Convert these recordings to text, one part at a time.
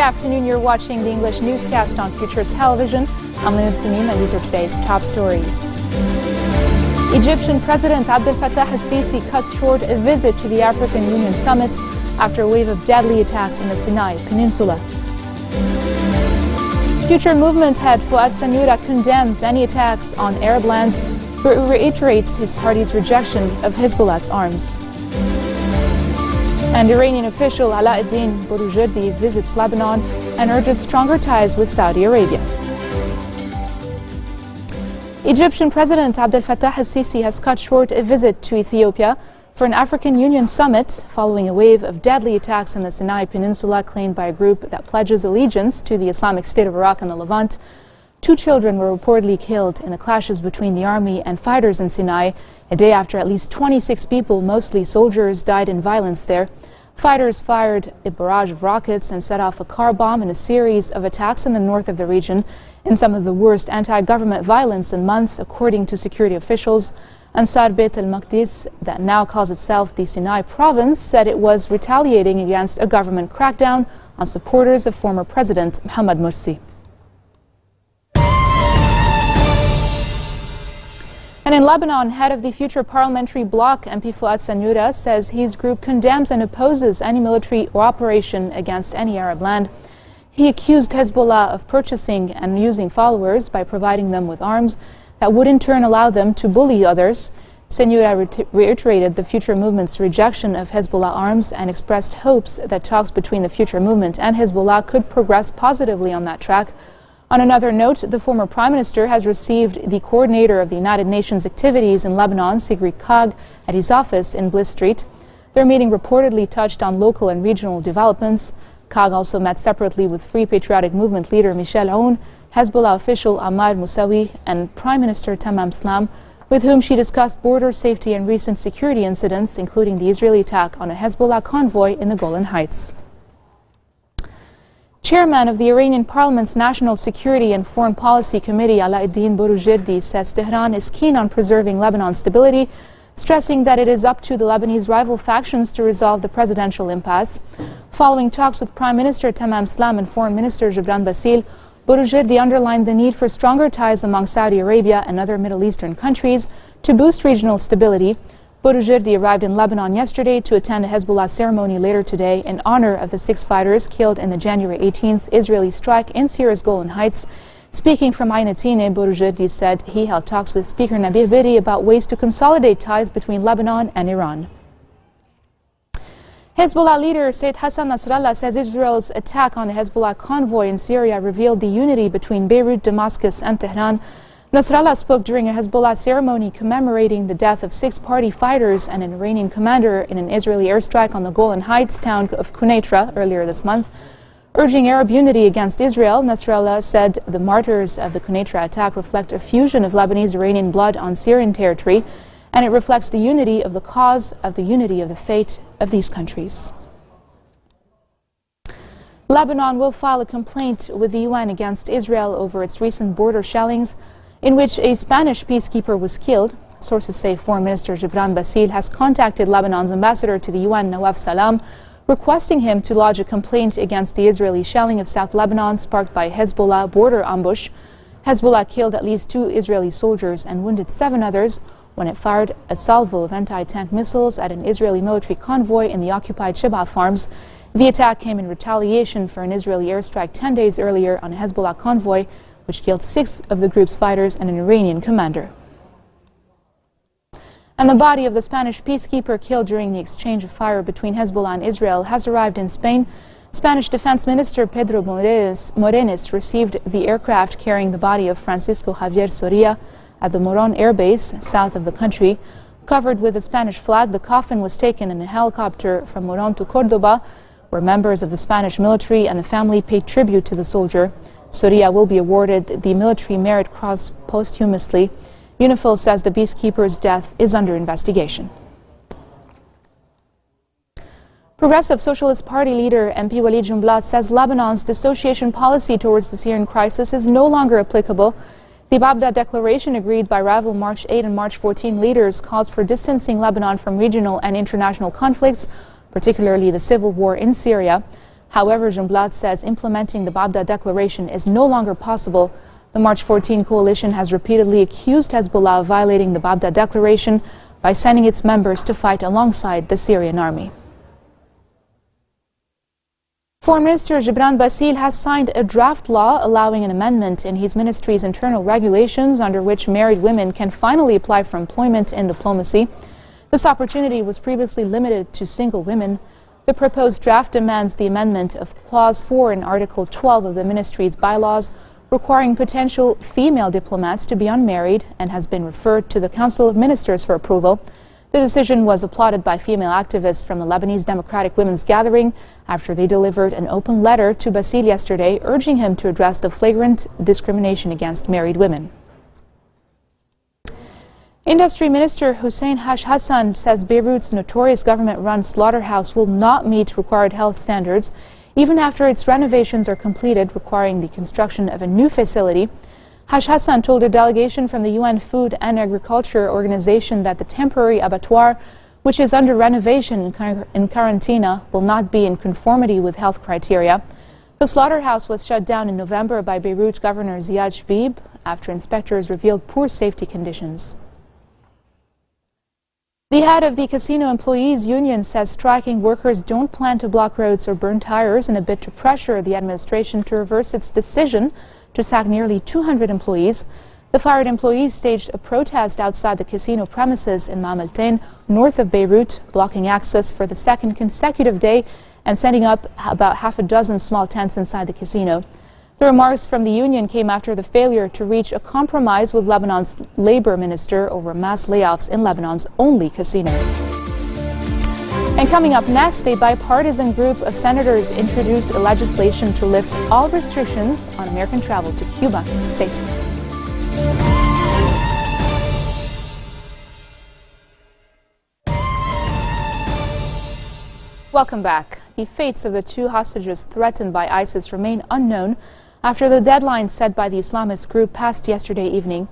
afternoon. You're watching the English newscast on Future Television. I'm Linda Samim, and these are today's top stories. Egyptian President Abdel Fattah al-Sisi cuts short a visit to the African Union summit after a wave of deadly attacks in the Sinai Peninsula. Future Movement head Fouad Sanyoura condemns any attacks on Arab lands, but reiterates his party's rejection of Hezbollah's arms. And Iranian official Alauddin Boroujerdi visits Lebanon and urges stronger ties with Saudi Arabia. Egyptian President Abdel Fattah al-Sisi has cut short a visit to Ethiopia for an African Union summit following a wave of deadly attacks in the Sinai Peninsula claimed by a group that pledges allegiance to the Islamic State of Iraq and the Levant. 2 children were reportedly killed in the clashes between the army and fighters in Sinai, a day after at least 26 people, mostly soldiers, died in violence there. Fighters fired a barrage of rockets and set off a car bomb in a series of attacks in the north of the region, in some of the worst anti-government violence in months, according to security officials. Ansar Beit al-Maqdis, that now calls itself the Sinai province, said it was retaliating against a government crackdown on supporters of former President Mohamed Morsi. And in Lebanon, head of the Future Parliamentary Bloc, MP Fouad Sanyoura, says his group condemns and opposes any military operation against any Arab land. He accused Hezbollah of purchasing and using followers by providing them with arms that would in turn allow them to bully others. Sanyoura reiterated the Future Movement's rejection of Hezbollah arms and expressed hopes that talks between the Future Movement and Hezbollah could progress positively on that track. On another note, the former Prime Minister has received the coordinator of the United Nations activities in Lebanon, Sigrid Kaag, at his office in Bliss Street. Their meeting reportedly touched on local and regional developments. Kaag also met separately with Free Patriotic Movement leader Michel Aoun, Hezbollah official Ammar Moussawi, and Prime Minister Tamam Slam, with whom she discussed border safety and recent security incidents, including the Israeli attack on a Hezbollah convoy in the Golan Heights. Chairman of the Iranian Parliament's National Security and Foreign Policy Committee, Alauddin Boroujerdi, says Tehran is keen on preserving Lebanon's stability, stressing that it is up to the Lebanese rival factions to resolve the presidential impasse. Following talks with Prime Minister Tamam Slam and Foreign Minister Gibran Bassil, Boroujerdi underlined the need for stronger ties among Saudi Arabia and other Middle Eastern countries to boost regional stability. Boroujerdi arrived in Lebanon yesterday to attend a Hezbollah ceremony later today in honor of the 6 fighters killed in the January 18th Israeli strike in Syria's Golan Heights. Speaking from Ain Atine, Boroujerdi said he held talks with Speaker Nabih Berri about ways to consolidate ties between Lebanon and Iran. Hezbollah leader Sayyid Hassan Nasrallah says Israel's attack on a Hezbollah convoy in Syria revealed the unity between Beirut, Damascus and Tehran. Nasrallah spoke during a Hezbollah ceremony commemorating the death of 6 party fighters and an Iranian commander in an Israeli airstrike on the Golan Heights town of Quneitra earlier this month. Urging Arab unity against Israel, Nasrallah said the martyrs of the Quneitra attack reflect a fusion of Lebanese-Iranian blood on Syrian territory, and it reflects the unity of the cause, of the unity of the fate of these countries. Lebanon will file a complaint with the UN against Israel over its recent border shellings, in which a Spanish peacekeeper was killed. Sources say Foreign Minister Gibran Bassil has contacted Lebanon's ambassador to the UN, Nawaf Salam, requesting him to lodge a complaint against the Israeli shelling of South Lebanon sparked by Hezbollah border ambush. Hezbollah killed at least 2 Israeli soldiers and wounded 7 others when it fired a salvo of anti-tank missiles at an Israeli military convoy in the occupied Shebaa farms. The attack came in retaliation for an Israeli airstrike 10 days earlier on a Hezbollah convoy, which killed 6 of the group's fighters and an Iranian commander. And the body of the Spanish peacekeeper killed during the exchange of fire between Hezbollah and Israel has arrived in Spain. Spanish Defense Minister Pedro Morenes received the aircraft carrying the body of Francisco Javier Soria at the Morón Air Base, south of the country. Covered with a Spanish flag, the coffin was taken in a helicopter from Morón to Córdoba, where members of the Spanish military and the family paid tribute to the soldier. Soria will be awarded the Military Merit Cross posthumously. UNIFIL says the peacekeeper's death is under investigation. Progressive Socialist Party leader MP Walid Jumblat says Lebanon's dissociation policy towards the Syrian crisis is no longer applicable. The Babda Declaration, agreed by rival March 8 and March 14 leaders, calls for distancing Lebanon from regional and international conflicts, particularly the civil war in Syria. However, Jumblat says implementing the Babda Declaration is no longer possible. The March 14 coalition has repeatedly accused Hezbollah of violating the Babda Declaration by sending its members to fight alongside the Syrian army. Foreign Minister Gibran Bassil has signed a draft law allowing an amendment in his ministry's internal regulations under which married women can finally apply for employment in diplomacy. This opportunity was previously limited to single women. The proposed draft demands the amendment of Clause 4 in Article 12 of the ministry's bylaws, requiring potential female diplomats to be unmarried, and has been referred to the Council of Ministers for approval. The decision was applauded by female activists from the Lebanese Democratic Women's Gathering after they delivered an open letter to Bassil yesterday urging him to address the flagrant discrimination against married women. Industry Minister Hussein Hash Hassan says Beirut's notorious government-run slaughterhouse will not meet required health standards even after its renovations are completed, requiring the construction of a new facility. Hash Hassan told a delegation from the UN Food and Agriculture Organization that the temporary abattoir, which is under renovation in Quarantina, will not be in conformity with health criteria. The slaughterhouse was shut down in November by Beirut Governor Ziad Shbib after inspectors revealed poor safety conditions. The head of the Casino Employees Union says striking workers don't plan to block roads or burn tires in a bid to pressure the administration to reverse its decision to sack nearly 200 employees. The fired employees staged a protest outside the casino premises in Maameltain, north of Beirut, blocking access for the second consecutive day and setting up about half a dozen small tents inside the casino. The remarks from the union came after the failure to reach a compromise with Lebanon's labor minister over mass layoffs in Lebanon's only casino. And coming up next, a bipartisan group of senators introduced a legislation to lift all restrictions on American travel to Cuba. Stay tuned. Welcome back. The fates of the two hostages threatened by ISIS remain unknown after the deadline set by the Islamist group passed yesterday evening.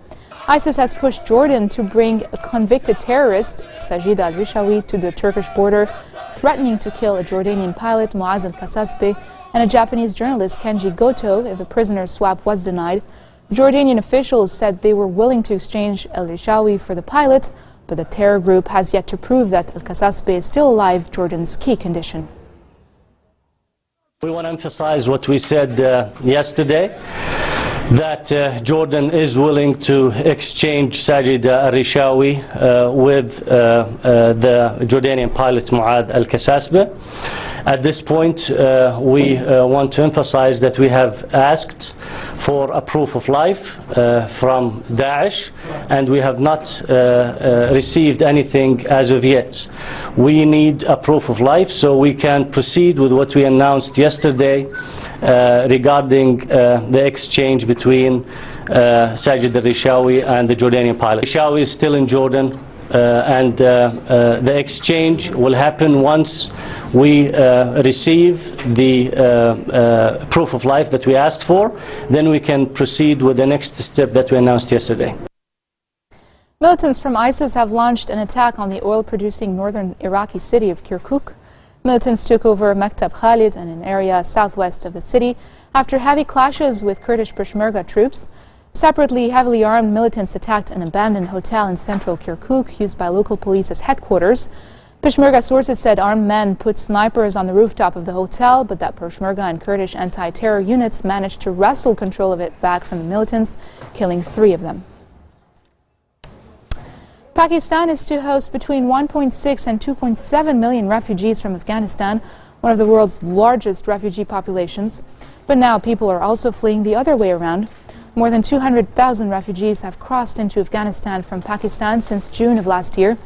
ISIS has pushed Jordan to bring a convicted terrorist, Sajid al-Rishawi, to the Turkish border, threatening to kill a Jordanian pilot, Muaz al-Kasasbe, and a Japanese journalist, Kenji Goto, if a prisoner swap was denied. Jordanian officials said they were willing to exchange al-Rishawi for the pilot, but the terror group has yet to prove that al-Kasasbe is still alive, Jordan's key condition. We want to emphasize what we said yesterday, that Jordan is willing to exchange Sajid al-Rishawi with the Jordanian pilot Muad al-Kasasbe. At this point, we want to emphasize that we have asked for a proof of life from Daesh, and we have not received anything as of yet. We need a proof of life so we can proceed with what we announced yesterday regarding the exchange between Sajid al-Rishawi and the Jordanian pilot. Rishawi is still in Jordan, and the exchange will happen once we receive the proof of life that we asked for. Then we can proceed with the next step that we announced yesterday. Militants from ISIS have launched an attack on the oil-producing northern Iraqi city of Kirkuk. Militants took over Maktab Khalid and an area southwest of the city after heavy clashes with Kurdish Peshmerga troops. Separately, heavily armed militants attacked an abandoned hotel in central Kirkuk used by local police as headquarters. Peshmerga sources said armed men put snipers on the rooftop of the hotel, but that Peshmerga and Kurdish anti-terror units managed to wrestle control of it back from the militants, killing 3 of them. Pakistan is to host between 1.6 and 2.7 million refugees from Afghanistan, one of the world's largest refugee populations. But now people are also fleeing the other way around. More than 200,000 refugees have crossed into Afghanistan from Pakistan since June of last year.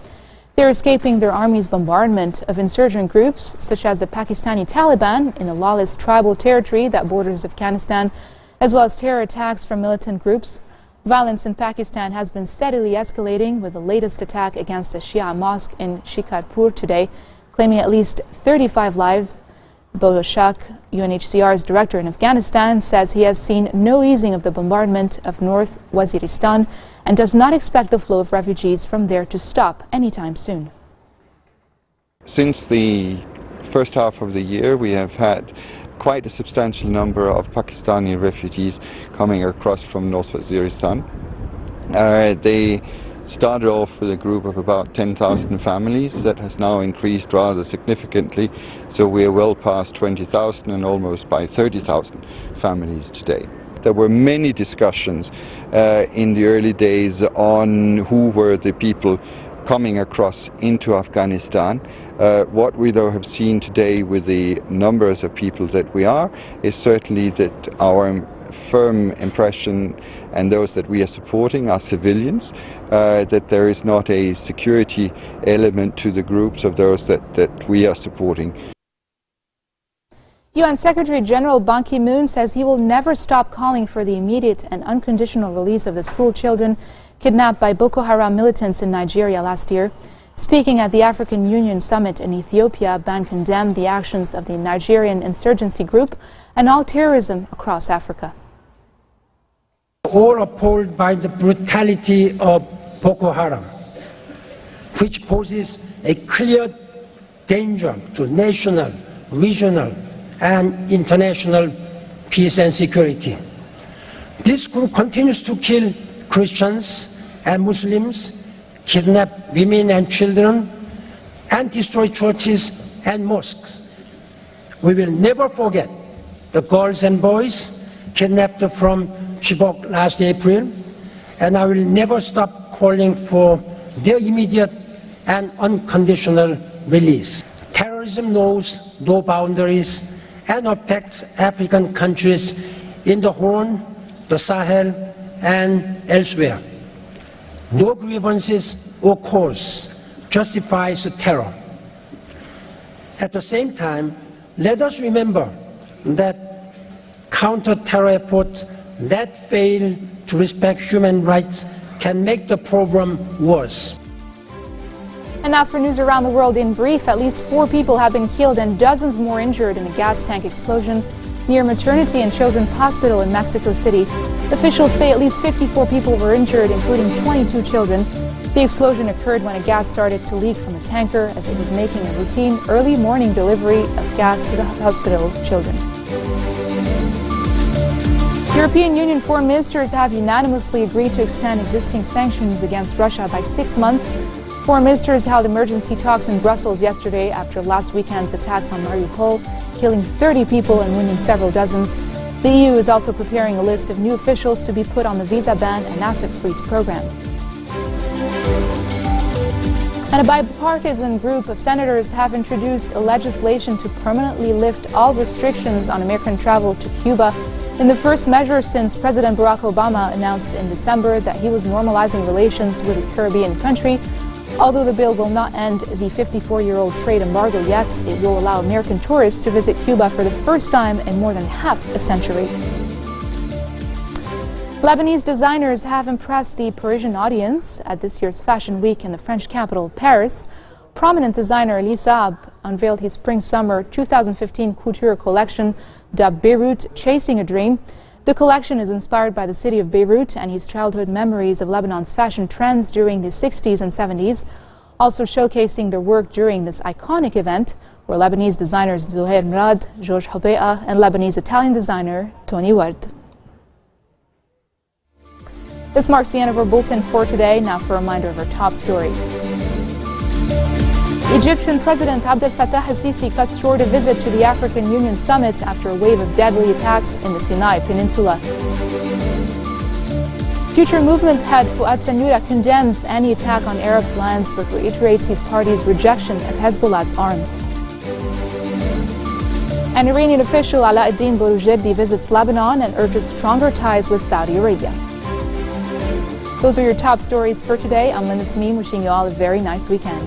They're escaping their army's bombardment of insurgent groups, such as the Pakistani Taliban in the lawless tribal territory that borders Afghanistan, as well as terror attacks from militant groups. Violence in Pakistan has been steadily escalating, with the latest attack against a Shia mosque in Shikarpur today, claiming at least 35 lives. Bodo Shak, UNHCR's director in Afghanistan, says he has seen no easing of the bombardment of North Waziristan and does not expect the flow of refugees from there to stop anytime soon. Since the first half of the year, we have had quite a substantial number of Pakistani refugees coming across from North Waziristan. They started off with a group of about 10,000 families that has now increased rather significantly, so we are well past 20,000 and almost by 30,000 families today. There were many discussions in the early days on who were the people coming across into Afghanistan. What we though have seen today with the numbers of people that we are is certainly that our firm impression and those that we are supporting are civilians, that there is not a security element to the groups of those that we are supporting. UN Secretary General Ban Ki-moon says he will never stop calling for the immediate and unconditional release of the school children kidnapped by Boko Haram militants in Nigeria last year. Speaking at the African Union Summit in Ethiopia, Ban condemned the actions of the Nigerian insurgency group and all terrorism across Africa. All appalled by the brutality of Boko Haram, which poses a clear danger to national, regional, and international peace and security. This group continues to kill Christians and Muslims, kidnap women and children, and destroy churches and mosques. We will never forget the girls and boys kidnapped from Chibok last April, and I will never stop calling for their immediate and unconditional release. Terrorism knows no boundaries and affects African countries in the Horn, the Sahel, and elsewhere. No grievances or cause justifies terror. At the same time, let us remember that counter-terror efforts that fail to respect human rights can make the problem worse. And now for news around the world in brief, at least 4 people have been killed and dozens more injured in a gas tank explosion near Maternity and Children's Hospital in Mexico City. Officials say at least 54 people were injured, including 22 children. The explosion occurred when a gas started to leak from a tanker as it was making a routine early morning delivery of gas to the hospital children. European Union foreign ministers have unanimously agreed to extend existing sanctions against Russia by 6 months. Foreign ministers held emergency talks in Brussels yesterday after last weekend's attacks on Mariupol, killing 30 people and wounding several dozens. The EU is also preparing a list of new officials to be put on the visa ban and asset freeze program. And a bipartisan group of senators have introduced a legislation to permanently lift all restrictions on American travel to Cuba in the first measure since President Barack Obama announced in December that he was normalizing relations with the Caribbean country. Although the bill will not end the 54-year-old trade embargo yet, it will allow American tourists to visit Cuba for the first time in more than half a century. Lebanese designers have impressed the Parisian audience at this year's Fashion Week in the French capital, Paris. Prominent designer Elie Saab unveiled his Spring-Summer 2015 couture collection dubbed Beirut Chasing a Dream. The collection is inspired by the city of Beirut and his childhood memories of Lebanon's fashion trends during the 60s and 70s, also showcasing their work during this iconic event were Lebanese designers Zuhair Mrad, Georges Hobe'a, and Lebanese-Italian designer Tony Ward. This marks the end of our bulletin for today. Now for a reminder of our top stories. Egyptian President Abdel Fattah al-Sisi cuts short a visit to the African Union Summit after a wave of deadly attacks in the Sinai Peninsula. Future Movement head Fuad Sanyura condemns any attack on Arab lands but reiterates his party's rejection of Hezbollah's arms. An Iranian official, Alauddin Boroujerdi, visits Lebanon and urges stronger ties with Saudi Arabia. Those are your top stories for today. I'm Linda Tamim, wishing you all a very nice weekend.